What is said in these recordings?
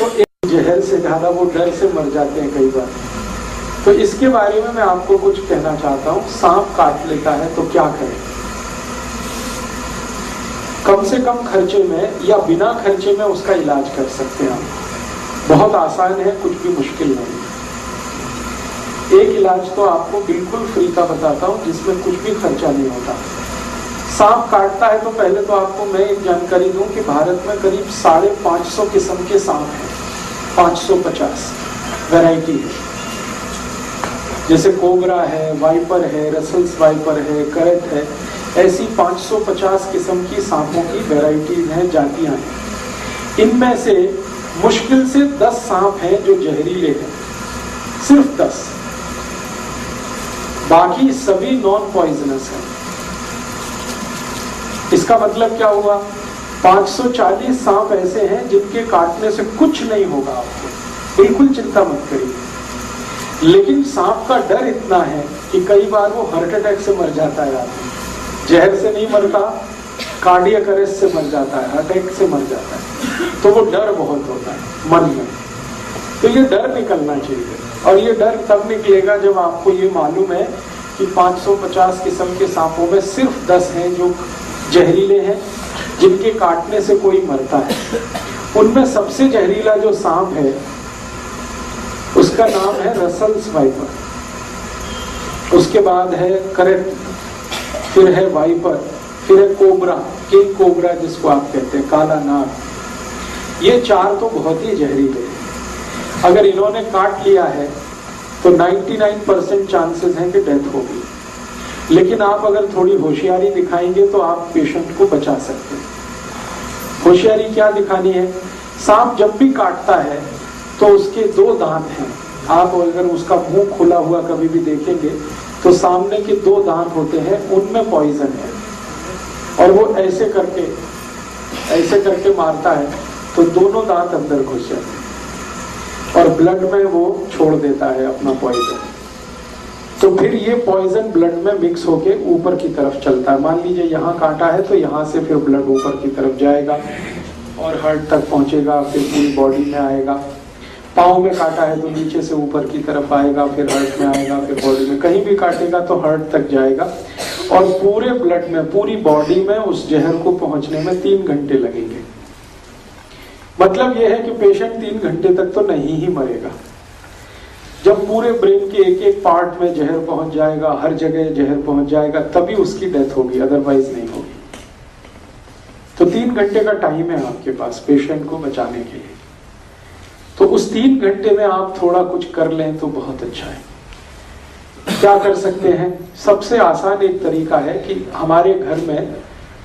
तो एक जहर से ज्यादा वो डर से मर जाते हैं कई बार। तो इसके बारे में मैं आपको कुछ कहना चाहता हूँ। सांप काट लेता है तो क्या करें? कम से कम खर्चे में या बिना खर्चे में उसका इलाज कर सकते हैं आप। बहुत आसान है, कुछ भी मुश्किल नहीं। एक इलाज तो आपको बिल्कुल फ्री का बताता हूँ जिसमें कुछ भी खर्चा नहीं होता। सांप काटता है तो पहले तो आपको मैं एक जानकारी दूं कि भारत में करीब 550 किस्म के सांप हैं। 550 वैरायटी है, जैसे कोबरा है, वाइपर है, रसल्स वाइपर है, करट है, ऐसी 550 किस्म की सांपों की वैरायटीज हैं, जातियां हैं। इनमें से मुश्किल से 10 सांप हैं जो जहरीले हैं, सिर्फ 10। बाकी सभी नॉन पॉइजनस हैं। इसका मतलब क्या हुआ? 540 सांप ऐसे हैं जिनके काटने से कुछ नहीं होगा आपको, बिल्कुल चिंता मत करिए। लेकिन सांप का डर इतना है कि कई बार वो हार्ट अटैक से मर जाता है आदमी। जहर से नहीं मरता, कार्डियक अरेस्ट से मर जाता है, अटैक से मर जाता है। तो वो डर बहुत होता है मन में। तो ये डर निकलना चाहिए, और ये डर तब निकलेगा जब आपको ये मालूम है कि 550 किस्म के सांपों में सिर्फ 10 हैं जो जहरीले हैं, जिनके काटने से कोई मरता है। उनमें सबसे जहरीला जो सांप है उसका नाम है रसल्स वाइपर, उसके बाद है करट, फिर है वाइपर, फिर है कोबरा, किंग कोबरा जिसको आप कहते हैं, काला नाग। ये 4 तो बहुत ही जहरीले हैं। अगर इन्होंने काट लिया है तो 99% चांसेस हैं कि डेथ होगी। लेकिन आप अगर थोड़ी होशियारी दिखाएंगे तो आप पेशेंट को बचा सकते हैं। होशियारी क्या दिखानी है? सांप जब भी काटता है तो उसके 2 दांत हैं। आप अगर उसका मुंह खुला हुआ कभी भी देखेंगे तो सामने के 2 दांत होते हैं, उनमें पॉइजन है, और वो ऐसे करके मारता है तो दोनों दांत अंदर घुस जाते हैं और ब्लड में वो छोड़ देता है अपना पॉइजन। तो फिर ये पॉइजन ब्लड में मिक्स होके ऊपर की तरफ चलता है। मान लीजिए यहाँ काटा है तो यहाँ से फिर ब्लड ऊपर की तरफ जाएगा और हार्ट तक पहुंचेगा, फिर पूरी बॉडी में आएगा। पाँव में काटा है तो नीचे से ऊपर की तरफ आएगा, फिर हार्ट में आएगा, फिर बॉडी में। कहीं भी काटेगा तो हार्ट तक जाएगा, और पूरे ब्लड में, पूरी बॉडी में उस जहर को पहुंचने में 3 घंटे लगेंगे। मतलब यह है कि पेशेंट 3 घंटे तक तो नहीं ही मरेगा। जब पूरे ब्रेन के एक पार्ट में जहर पहुंच जाएगा, हर जगह जहर पहुंच जाएगा, तभी उसकी डेथ होगी, अदरवाइज नहीं होगी। तो 3 घंटे का टाइम है आपके पास पेशेंट को बचाने के लिए। तो उस 3 घंटे में आप थोड़ा कुछ कर लें तो बहुत अच्छा है। क्या कर सकते हैं? सबसे आसान एक तरीका है कि हमारे घर में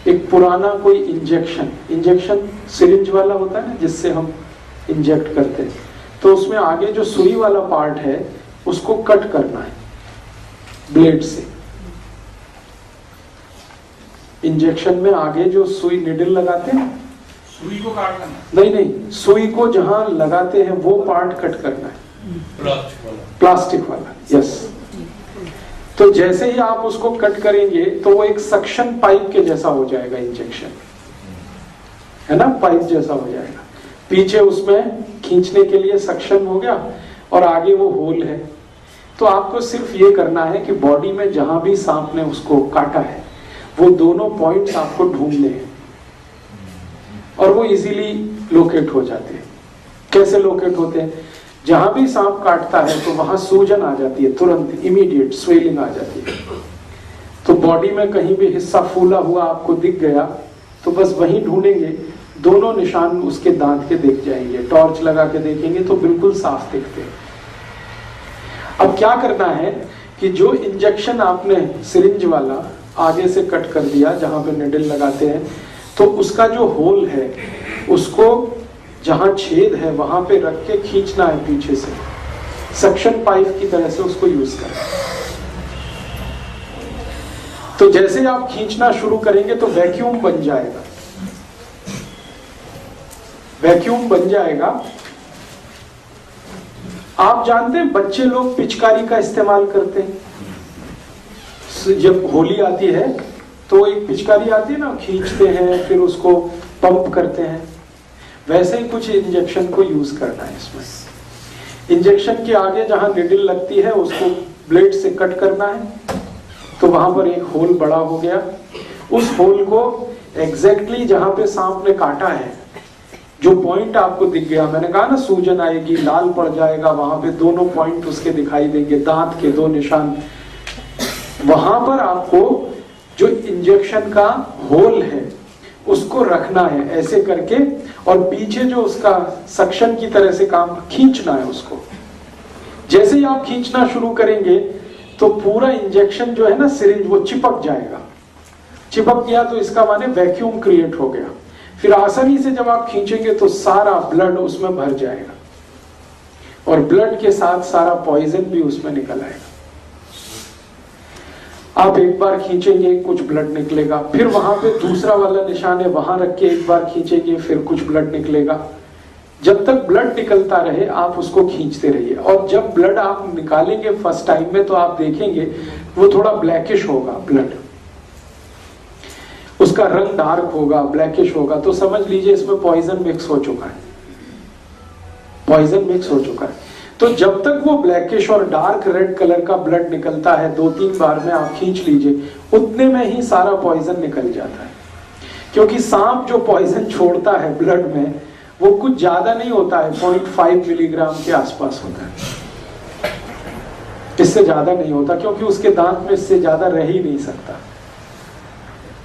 एक पुराना कोई इंजेक्शन सिरिंज वाला होता है ना, जिससे हम इंजेक्ट करते हैं, तो उसमें आगे जो सुई वाला पार्ट है उसको कट करना है ब्लेड से। इंजेक्शन में आगे जो सुई निडल लगाते हैं, सुई को काटना? नहीं, सुई को जहां लगाते हैं वो पार्ट कट करना है, प्लास्टिक वाला। यस। तो जैसे ही आप उसको कट करेंगे तो वो एक सक्शन पाइप के जैसा हो जाएगा, इंजेक्शन है ना, पाइप जैसा हो जाएगा। पीछे उसमें खींचने के लिए सक्शन हो गया और आगे वो होल है। तो आपको सिर्फ ये करना है कि बॉडी में जहां भी सांप ने उसको काटा है वो दोनों पॉइंट्स आपको ढूंढने हैं, और वो इजीली लोकेट हो जाते हैं। कैसे लोकेट होते हैं? जहां भी सांप काटता है तो वहां सूजन आ जाती है, तुरंत इमीडिएट स्वेलिंग आ जाती है। तो बॉडी में कहीं भी हिस्सा फूला हुआ आपको दिख गया तो बस वहीं ढूंढेंगे, दोनों निशान उसके दांत के दिख जाएंगे। टॉर्च लगा के देखेंगे तो बिल्कुल साफ दिखते हैं। अब क्या करना है कि जो इंजेक्शन आपने सिरिंज वाला आगे से कट कर दिया जहां पे निडल लगाते हैं, तो उसका जो होल है उसको जहां छेद है वहां पे रख के खींचना है पीछे से, सक्शन पाइप की तरह से उसको यूज करें। तो जैसे आप खींचना शुरू करेंगे तो वैक्यूम बन जाएगा, वैक्यूम बन जाएगा। आप जानते हैं बच्चे लोग पिचकारी का इस्तेमाल करते हैं। जब होली आती है तो एक पिचकारी आती है ना, खींचते हैं फिर उसको पंप करते हैं। वैसे ही कुछ इंजेक्शन को यूज करना है इसमें। इंजेक्शन के आगे जहां निडल लगती है उसको ब्लेड से कट करना है, तो वहां पर एक होल बड़ा हो गया। उस होल को एग्जैक्टली जहां पे सांप ने काटा है, जो पॉइंट आपको दिख गया, मैंने कहा ना सूजन आएगी, लाल पड़ जाएगा, वहां पे दोनों पॉइंट उसके दिखाई देंगे, दांत के 2 निशान, वहां पर आपको जो इंजेक्शन का होल है उसको रखना है ऐसे करके, और पीछे जो उसका सक्शन की तरह से काम खींचना है उसको। जैसे ही आप खींचना शुरू करेंगे तो पूरा इंजेक्शन जो है ना सिरिंज वो चिपक जाएगा। चिपक गया तो इसका माने वैक्यूम क्रिएट हो गया। फिर आसानी से जब आप खींचेंगे तो सारा ब्लड उसमें भर जाएगा, और ब्लड के साथ सारा पॉइजन भी उसमें निकल आएगा। आप एक बार खींचेंगे कुछ ब्लड निकलेगा, फिर वहां पे दूसरा वाला निशान है वहां रख के एक बार खींचेंगे फिर कुछ ब्लड निकलेगा। जब तक ब्लड निकलता रहे आप उसको खींचते रहिए, और जब ब्लड आप निकालेंगे फर्स्ट टाइम में तो आप देखेंगे वो थोड़ा ब्लैकिश होगा, ब्लड उसका रंग डार्क होगा, ब्लैकिश होगा, तो समझ लीजिए इसमें पॉइजन मिक्स हो चुका है, पॉइजन मिक्स हो चुका है। तो जब तक वो ब्लैकिश और डार्क रेड कलर का ब्लड निकलता है, 2-3 बार में आप खींच लीजिए, उतने में ही सारा पॉइजन निकल जाता है। क्योंकि सांप जो पॉइजन छोड़ता है ब्लड में वो कुछ ज्यादा नहीं होता है, 0.5 मिलीग्राम के आसपास होता है, इससे ज्यादा नहीं होता, क्योंकि उसके दांत में इससे ज्यादा रह ही नहीं सकता।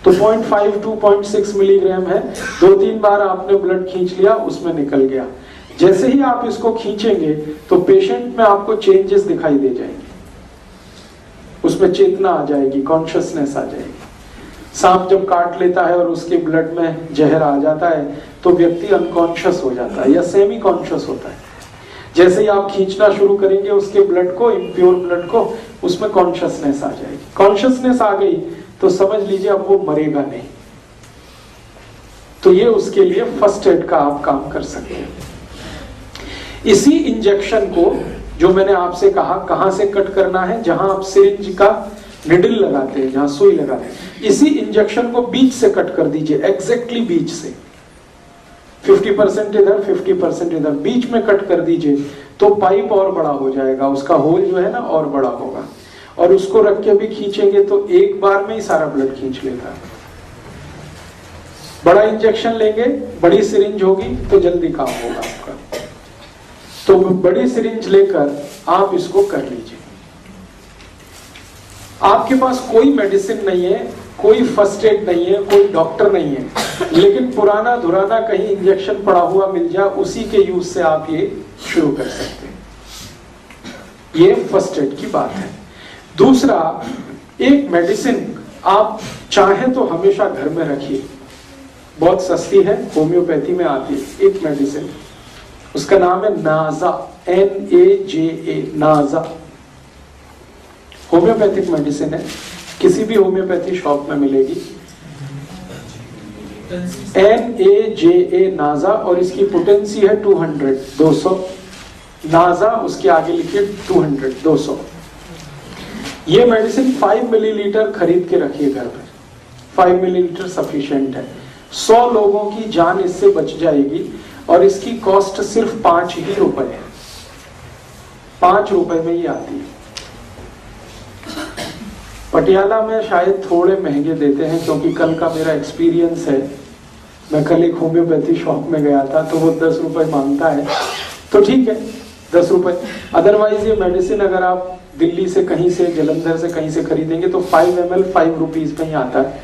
तो 0.5 to 0.6 मिलीग्राम है। 2-3 बार आपने ब्लड खींच लिया, उसमें निकल गया। जैसे ही आप इसको खींचेंगे तो पेशेंट में आपको चेंजेस दिखाई दे जाएंगे, उसमें चेतना आ जाएगी, कॉन्शियसनेस आ जाएगी। सांप जब काट लेता है और उसके ब्लड में जहर आ जाता है तो व्यक्ति अनकॉन्शियस हो जाता है या सेमी कॉन्शियस होता है। जैसे ही आप खींचना शुरू करेंगे उसके ब्लड को, इम्प्योर ब्लड को, उसमें कॉन्शियसनेस आ जाएगी। कॉन्शियसनेस आ गई तो समझ लीजिए अब वो मरेगा नहीं। तो ये उसके लिए फर्स्ट एड का आप काम कर सकते हैं। इसी इंजेक्शन को जो मैंने आपसे कहा कहां से कट करना है, जहां आप सिरिंज का निडल लगाते हैं, जहां सुई लगाते हैं, इसी इंजेक्शन को बीच से कट कर दीजिए, एग्जैक्टली बीच से। 50% इधर 50% इधर, बीच में कट कर दीजिए तो पाइप और बड़ा हो जाएगा, उसका होल जो है ना और बड़ा होगा। और उसको रख के भी खींचेंगे तो एक बार में ही सारा ब्लड खींच लेता है। बड़ा इंजेक्शन लेंगे, बड़ी सिरिंज होगी तो जल्दी काम होगा आपका। तो बड़ी सिरिंज लेकर आप इसको कर लीजिए। आपके पास कोई मेडिसिन नहीं है, कोई फर्स्ट एड नहीं है, कोई डॉक्टर नहीं है, लेकिन पुराना धुराना कहीं इंजेक्शन पड़ा हुआ मिल जाए, उसी के यूज से आप ये शुरू कर सकते हैं। ये फर्स्ट एड की बात है। दूसरा, एक मेडिसिन आप चाहें तो हमेशा घर में रखिए, बहुत सस्ती है, होम्योपैथी में आती है एक मेडिसिन, उसका नाम है नाजा, NAJA, नाजा। होम्योपैथिक मेडिसिन है, किसी भी होम्योपैथी शॉप में मिलेगी। NAJA नाजा, और इसकी पोटेंसी है 200 नाजा, उसके आगे लिखिए 200। ये मेडिसिन 5 मिलीलीटर खरीद के रखिए घर पर, 5 मिलीलीटर सफिशिएंट है। 100 लोगों की जान इससे बच जाएगी, और इसकी कॉस्ट सिर्फ 5 ही रुपए है, 5 रुपए में ही आती है। पटियाला में शायद थोड़े महंगे देते हैं, क्योंकि कल का मेरा एक्सपीरियंस है, मैं कल एक होम्योपैथी शॉप में गया था तो वो 10 रुपए मांगता है, तो ठीक है 10 रुपए। अदरवाइज ये मेडिसिन अगर आप दिल्ली से कहीं से, जलंधर से कहीं से खरीदेंगे तो 5 ml 5 रुपीज में ही आता है।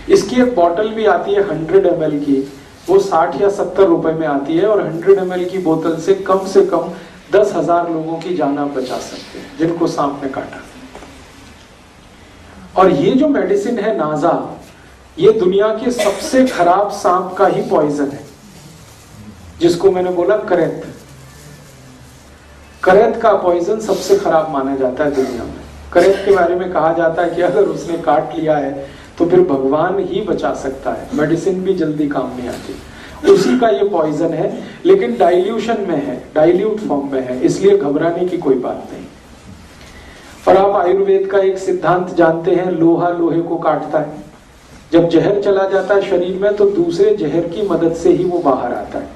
इसकी एक बॉटल भी आती है 100 ml की, वो 60 या 70 रुपए में आती है, और 100 ml की बोतल से कम 10,000 लोगों की जान आप बचा सकते हैं जिनको सांप ने काटा। और ये जो मेडिसिन है नाजा, ये दुनिया के सबसे खराब सांप का ही पॉइजन है, जिसको मैंने बोला करैत। करैत का पॉइजन सबसे खराब माना जाता है दुनिया में। करैत के बारे में कहा जाता है कि अगर उसने काट लिया है तो फिर भगवान ही बचा सकता है, मेडिसिन भी जल्दी काम नहीं आती। उसी का ये पॉइजन है, लेकिन डाइल्यूशन में है, डाइल्यूट फॉर्म में है, इसलिए घबराने की कोई बात नहीं। और आप आयुर्वेद का एक सिद्धांत जानते हैं, लोहा लोहे को काटता है। जब जहर चला जाता है शरीर में तो दूसरे जहर की मदद से ही वो बाहर आता है।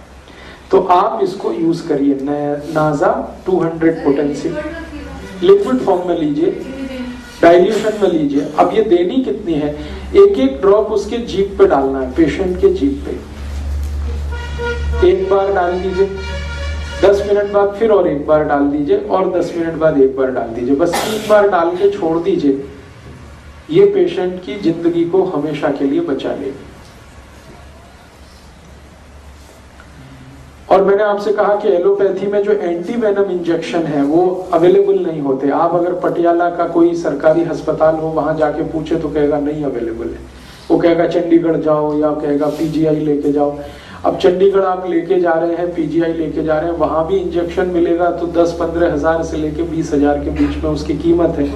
तो आप इसको यूज करिए। नाजा 200 पोटेंसी लिक्विड फॉर्म में लीजिए, डाइल्यूशन में लीजिए। अब ये देनी कितनी है, एक एक ड्रॉप उसके जीभ पे डालना है, पेशेंट के जीभ पे। एक बार डाल दीजिए, 10 मिनट बाद फिर और एक बार डाल दीजिए, और 10 मिनट बाद एक बार डाल दीजिए। बस 3 बार डाल के छोड़ दीजिए। ये पेशेंट की जिंदगी को हमेशा के लिए बचा लेगी। और मैंने आपसे कहा कि एलोपैथी में जो एंटी वेनम इंजेक्शन है वो अवेलेबल नहीं होते। आप अगर पटियाला का कोई सरकारी अस्पताल हो, वहां जाके पूछे तो कहेगा नहीं अवेलेबल है। वो कहेगा चंडीगढ़ जाओ, या कहेगा पीजीआई लेके जाओ। अब चंडीगढ़ आप लेके जा रहे हैं, पीजीआई लेके जा रहे हैं, वहां भी इंजेक्शन मिलेगा तो 10-15 हजार से लेके 20 हजार के बीच में उसकी कीमत है।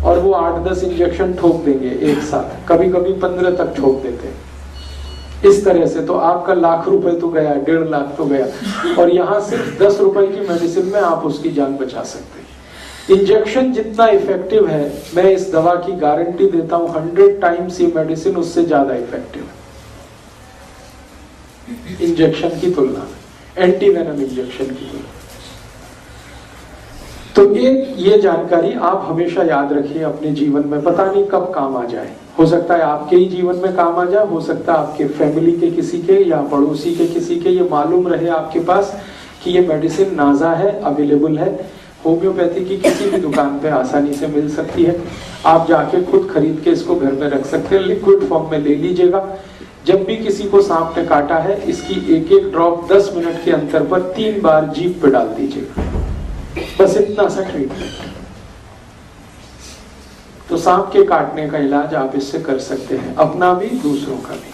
और वो 8-10 इंजेक्शन ठोक देंगे एक साथ, कभी कभी 15 तक ठोक देते हैं। इस तरह से तो आपका लाख रुपए तो गया, 1.5 लाख तो गया। और यहाँ सिर्फ 10 रुपए की मेडिसिन में आप उसकी जान बचा सकते हैं। इंजेक्शन जितना इफेक्टिव है, मैं इस दवा की गारंटी देता हूं 100 टाइम्स ये मेडिसिन उससे ज्यादा इफेक्टिव है इंजेक्शन की तुलना में, एंटी वेनम इंजेक्शन की तुलना। तो ये जानकारी आप हमेशा याद रखिए अपने जीवन में, पता नहीं कब काम आ जाए। हो सकता है आपके ही जीवन में काम आ जाए, हो सकता है आपके फैमिली के किसी के या पड़ोसी के किसी के ये मालूम रहे आपके पास कि ये मेडिसिन नाजा है, अवेलेबल है, होम्योपैथी की किसी भी दुकान पे आसानी से मिल सकती है। आप जाके खुद खरीद के इसको घर में रख सकते हैं, लिक्विड फॉर्म में ले लीजिएगा। जब भी किसी को सांप ने काटा है, इसकी एक एक ड्रॉप 10 मिनट के अंतर पर 3 बार जीभ पे डाल दीजिएगा। बस इतना सा ट्रीटमेंट। तो सांप के काटने का इलाज आप इससे कर सकते हैं, अपना भी दूसरों का भी।